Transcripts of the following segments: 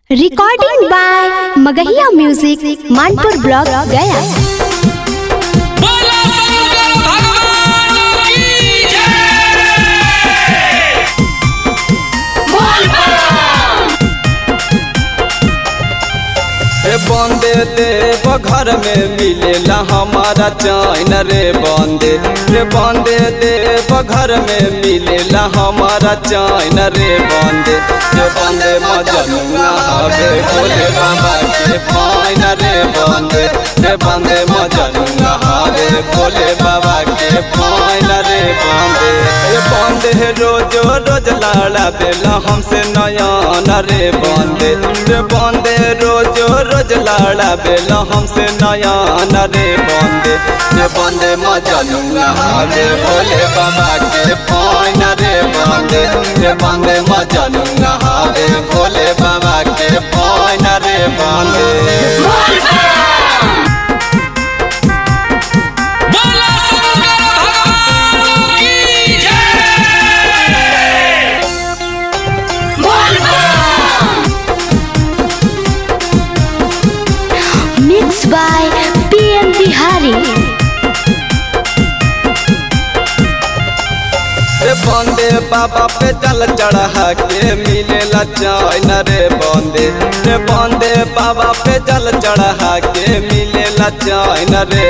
Recording by Magahiya music Manpur block Gaya. बंदे देव घर में मिलेला हमारा चैन रे बंदे देव घर में मिलेला हमारा चैन रे बंदे मजनुआ हवे भोले बाबा के पाइन रे बंदे मजनुआ हवे भोले बाबा के पाइन रे बंदे रोज रोज लाड़ा बेला हमसे नयन रे बंदे रोज रोज लाड़ा बेला हमसे नयन रे बंदे मजनुआ हवे भोले बाबा के पाइन रे बंदे मजनुआ हवे भोले बाबा के पाइन रे बंदे। Mix by PM Bihari. बंदे बाबा पे जल चढ़ा के मिलेला चैन रे बंदे बाबा पे जल चढ़ा के मिलेला चैन रे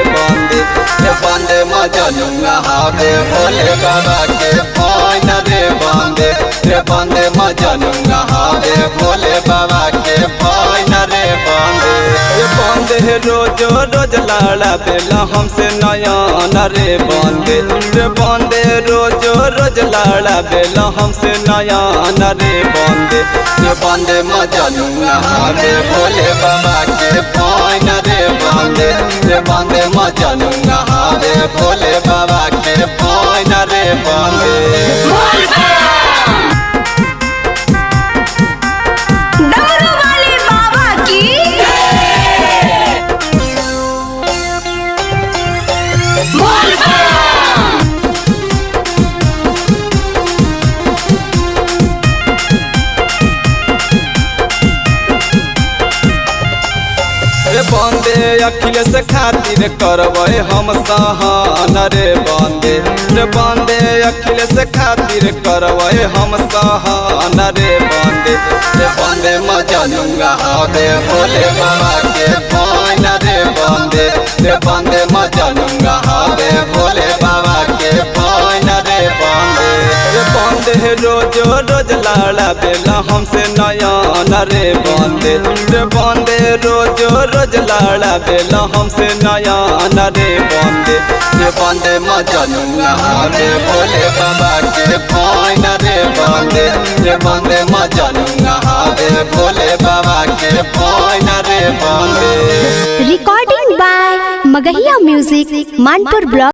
बंदे मजनुआ हवे भोले बाबा के पाइन रे बंदे मजनुआ हवे भोले बाबा के पाइन रे बंदे रोज रोज लाड़ा बेला हमसे नयन रे बंदे रोज रोज लाड़ा बेला हमसे नयन रे बंदे मजनुआ हवे भोले बाबा के पाइन रे बंदे मजनुआ हवे भोले बाबा के पाइन रे बंदे। बंदे अखिलेश खातिर करवे हम सहन रे बंदे अखिलेश खातिर करवे हम सहन रे बंदे मजनुआ हवे भोले बाबा के पाइन रे बंदे मजनुआ हवे भोले बाबा के पाइन रे बंदे रोज रोज लाड़ा बेला हमसे नयन रे बंदे रोज रोज लाड़ा बेला हमसे नयन रे बंदे मजनुआ हवे भोले बाबा के पाइन रे बंदे मजनुआ हवे भोले बाबा के पाइन रे बंदे। Recording by Magahiya music Manpur block.